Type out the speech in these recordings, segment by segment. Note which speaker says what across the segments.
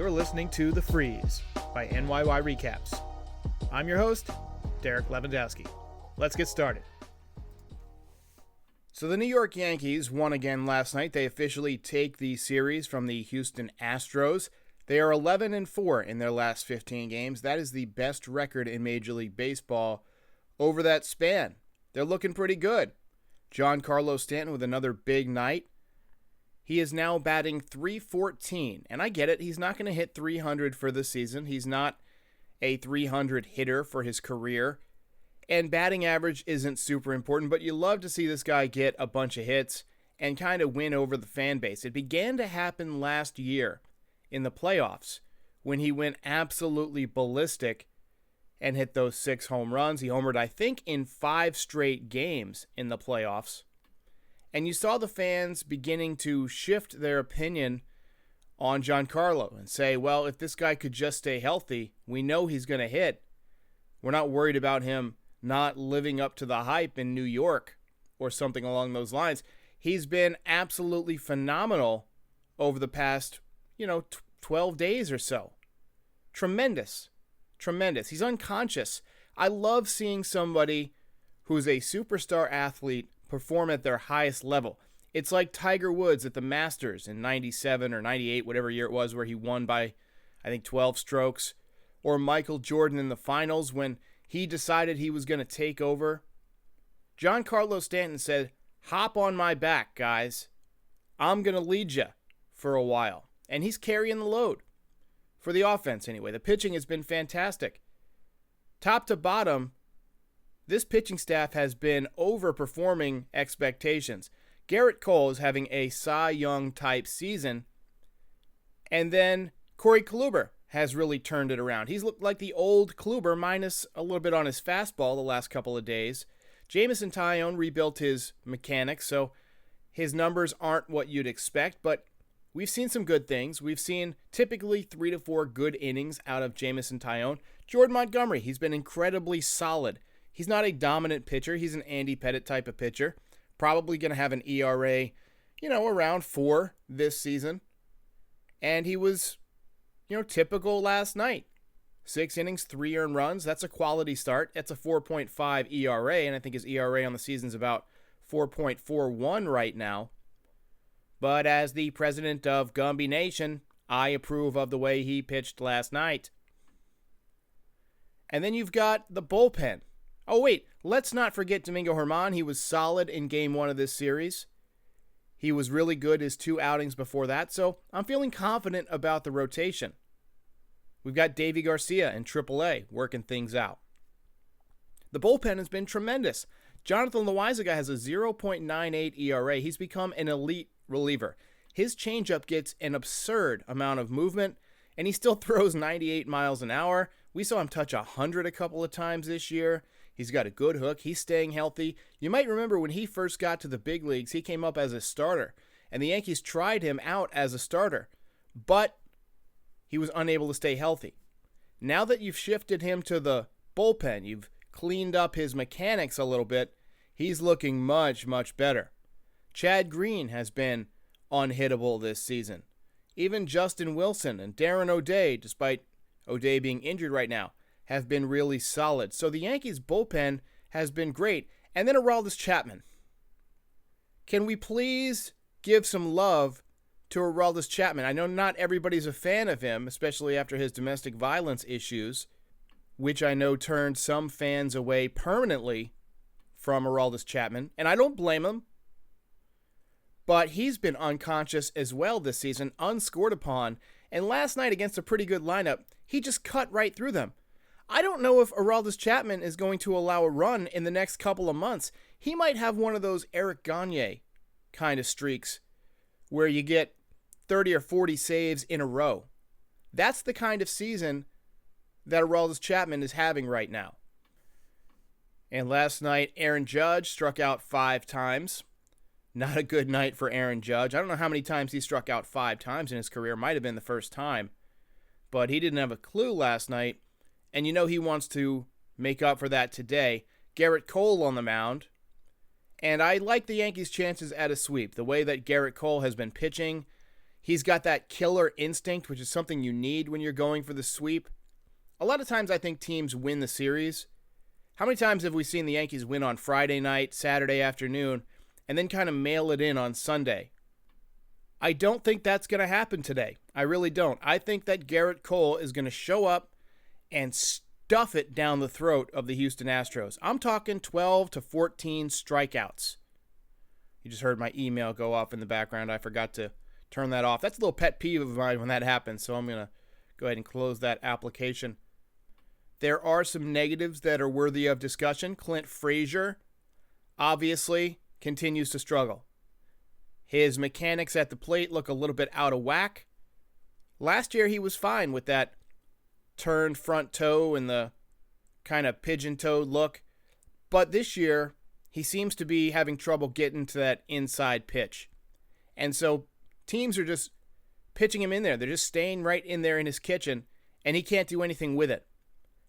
Speaker 1: You're listening to The Frieze by NYY Recaps. I'm your host, Derek Lewandowski. Let's get started. So the New York Yankees won again last night. They officially take the series from the Houston Astros. They are 11-4 in their last 15 games. That is the best record in Major League Baseball over that span. They're looking pretty good. Giancarlo Stanton with another big night. He is now batting .314, and I get it. He's not going to hit 300 for the season. He's not a 300 hitter for his career, and batting average isn't super important, but you love to see this guy get a bunch of hits and kind of win over the fan base. It began to happen last year in the playoffs when he went absolutely ballistic and hit those 6 home runs. He homered, I think, in 5 straight games in the playoffs. And you saw the fans beginning to shift their opinion on Giancarlo and say, well, if this guy could just stay healthy, we know he's going to hit. We're not worried about him not living up to the hype in New York or something along those lines. He's been absolutely phenomenal over the past, 12 days or so. Tremendous. He's unconscious. I love seeing somebody who's a superstar athlete perform at their highest level. It's like Tiger Woods at the Masters in 97 or 98, whatever year it was, where he won by, I think, 12 strokes. Or Michael Jordan in the finals when he decided he was going to take over. Giancarlo Stanton said, hop on my back, guys. I'm going to lead you for a while. And he's carrying the load. For the offense, anyway. The pitching has been fantastic. Top to bottom, this pitching staff has been overperforming expectations. Garrett Cole is having a Cy Young type season. And then Corey Kluber has really turned it around. He's looked like the old Kluber minus a little bit on his fastball the last couple of days. Jameson Taillon rebuilt his mechanics, so his numbers aren't what you'd expect, but we've seen some good things. We've seen typically 3 to 4 good innings out of Jameson Taillon. Jordan Montgomery, he's been incredibly solid. He's not a dominant pitcher. He's an Andy Pettitte type of pitcher. Probably going to have an ERA, around 4 this season. And he was, typical last night. 6 innings, 3 earned runs. That's a quality start. That's a 4.5 ERA, and I think his ERA on the season's about 4.41 right now. But as the president of Gumby Nation, I approve of the way he pitched last night. And then you've got the bullpen. Oh, wait, let's not forget Domingo Germán. He was solid in Game 1 of this series. He was really good his 2 outings before that, so I'm feeling confident about the rotation. We've got Davy Garcia in AAA working things out. The bullpen has been tremendous. Jonathan Loaizaga has a 0.98 ERA. He's become an elite reliever. His changeup gets an absurd amount of movement, and he still throws 98 miles an hour. We saw him touch 100 a couple of times this year. He's got a good hook. He's staying healthy. You might remember when he first got to the big leagues, he came up as a starter, and the Yankees tried him out as a starter, but he was unable to stay healthy. Now that you've shifted him to the bullpen, you've cleaned up his mechanics a little bit, he's looking much, much better. Chad Green has been unhittable this season. Even Justin Wilson and Darren O'Day, despite O'Day being injured right now, have been really solid. So the Yankees' bullpen has been great. And then Aroldis Chapman. Can we please give some love to Aroldis Chapman? I know not everybody's a fan of him, especially after his domestic violence issues, which I know turned some fans away permanently from Aroldis Chapman. And I don't blame him. But he's been unconscious as well this season, unscored upon. And last night against a pretty good lineup, he just cut right through them. I don't know if Aroldis Chapman is going to allow a run in the next couple of months. He might have one of those Eric Gagne kind of streaks where you get 30 or 40 saves in a row. That's the kind of season that Aroldis Chapman is having right now. And last night, Aaron Judge struck out 5 times. Not a good night for Aaron Judge. I don't know how many times he struck out 5 times in his career. Might have been the first time. But he didn't have a clue last night. And he wants to make up for that today. Garrett Cole on the mound. And I like the Yankees' chances at a sweep. The way that Garrett Cole has been pitching, He's got that killer instinct, which is something you need when you're going for the sweep. A lot of times I think teams win the series. How many times have we seen the Yankees win on Friday night, Saturday afternoon, and then kind of mail it in on Sunday? I don't think that's going to happen today. I really don't. I think that Garrett Cole is going to show up and stuff it down the throat of the Houston Astros. I'm talking 12 to 14 strikeouts. You just heard my email go off in the background. I forgot to turn that off. That's a little pet peeve of mine when that happens, so I'm going to go ahead and close that application. There are some negatives that are worthy of discussion. Clint Frazier, obviously, continues to struggle. His mechanics at the plate look a little bit out of whack. Last year, he was fine with that turned front toe and the kind of pigeon-toed look. But this year, he seems to be having trouble getting to that inside pitch. And so teams are just pitching him in there. They're just staying right in there in his kitchen, and he can't do anything with it.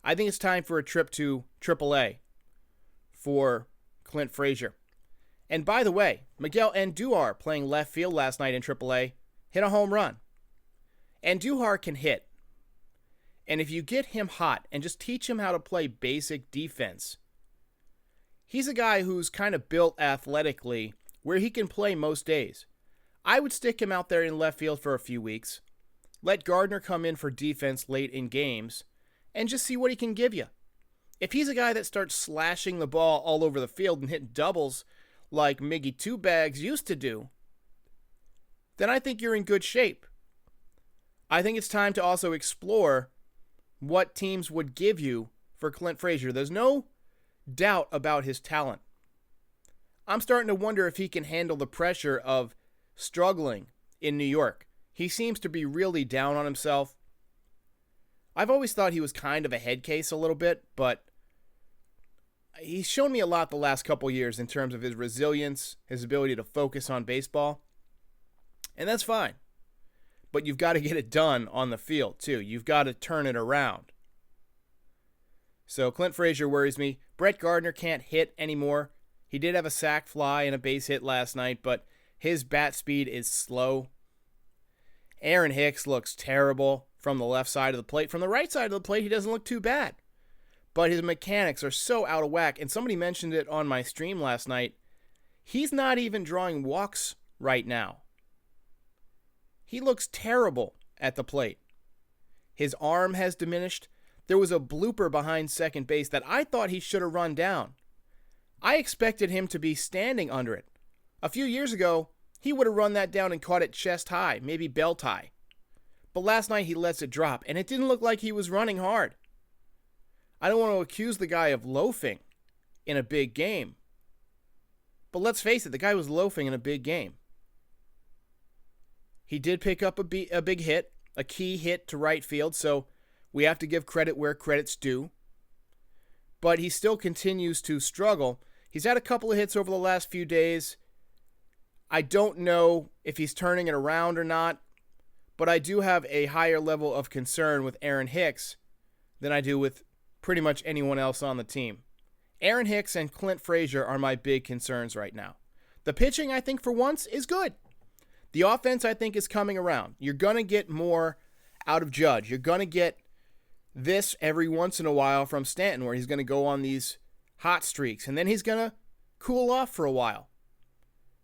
Speaker 1: I think it's time for a trip to AAA for Clint Frazier. And by the way, Miguel Andujar, playing left field last night in AAA, hit a home run. Andujar can hit. And if you get him hot and just teach him how to play basic defense, he's a guy who's kind of built athletically where he can play most days. I would stick him out there in left field for a few weeks, let Gardner come in for defense late in games, and just see what he can give you. If he's a guy that starts slashing the ball all over the field and hitting doubles like Miggy Two Bags used to do, then I think you're in good shape. I think it's time to also explore what teams would give you for Clint Frazier. There's no doubt about his talent. I'm starting to wonder if he can handle the pressure of struggling in New York. He seems to be really down on himself. I've always thought he was kind of a head case a little bit, but he's shown me a lot the last couple years in terms of his resilience, his ability to focus on baseball. And that's fine. But you've got to get it done on the field, too. You've got to turn it around. So Clint Frazier worries me. Brett Gardner can't hit anymore. He did have a sac fly and a base hit last night, but his bat speed is slow. Aaron Hicks looks terrible from the left side of the plate. From the right side of the plate, he doesn't look too bad. But his mechanics are so out of whack, and somebody mentioned it on my stream last night. He's not even drawing walks right now. He looks terrible at the plate. His arm has diminished. There was a blooper behind second base that I thought he should have run down. I expected him to be standing under it. A few years ago, he would have run that down and caught it chest high, maybe belt high. But last night he lets it drop, and it didn't look like he was running hard. I don't want to accuse the guy of loafing in a big game. But let's face it, the guy was loafing in a big game. He did pick up a big hit, a key hit to right field, so we have to give credit where credit's due. But he still continues to struggle. He's had a couple of hits over the last few days. I don't know if he's turning it around or not, but I do have a higher level of concern with Aaron Hicks than I do with pretty much anyone else on the team. Aaron Hicks and Clint Frazier are my big concerns right now. The pitching, I think, for once, is good. The offense, I think, is coming around. You're going to get more out of Judge. You're going to get this every once in a while from Stanton, where he's going to go on these hot streaks, and then he's going to cool off for a while.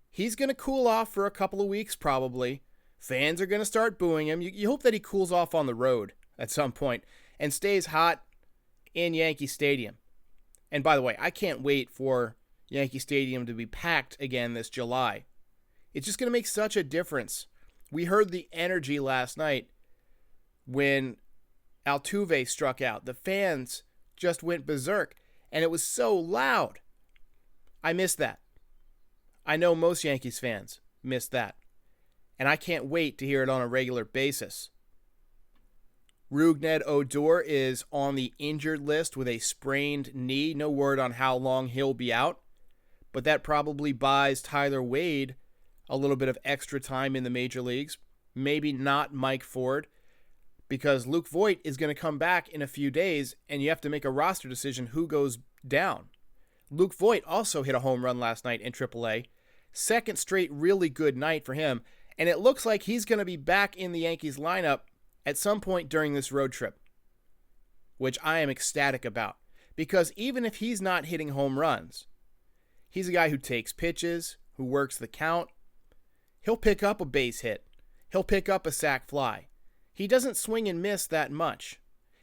Speaker 1: He's going to cool off for a couple of weeks, probably. Fans are going to start booing him. You hope that he cools off on the road at some point and stays hot in Yankee Stadium. And by the way, I can't wait for Yankee Stadium to be packed again this July. It's just going to make such a difference. We heard the energy last night when Altuve struck out. The fans just went berserk, and it was so loud. I miss that. I know most Yankees fans miss that, and I can't wait to hear it on a regular basis. Rougned Odor is on the injured list with a sprained knee. No word on how long he'll be out, but that probably buys Tyler Wade a little bit of extra time in the major leagues. Maybe not Mike Ford, because Luke Voit is going to come back in a few days, and you have to make a roster decision who goes down. Luke Voit also hit a home run last night in AAA. Second straight really good night for him. And it looks like he's going to be back in the Yankees lineup at some point during this road trip, which I am ecstatic about. Because even if he's not hitting home runs, he's a guy who takes pitches, who works the count. He'll pick up a base hit. He'll pick up a sac fly. He doesn't swing and miss that much.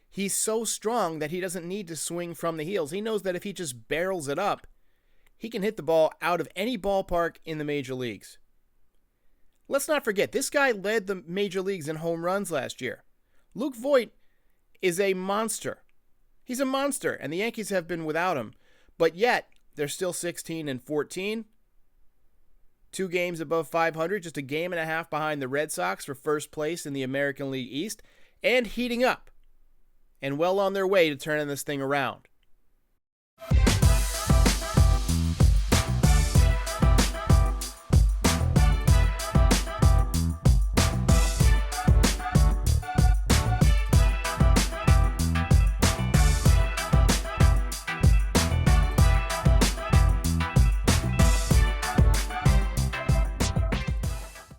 Speaker 1: He's so strong that he doesn't need to swing from the heels. He knows that if he just barrels it up, he can hit the ball out of any ballpark in the major leagues. Let's not forget, this guy led the major leagues in home runs last year. Luke Voit is a monster. He's a monster, and the Yankees have been without him. But yet, they're still 16-14. 2 games above 500, just a game and a half behind the Red Sox for first place in the American League East, and heating up, and well on their way to turning this thing around.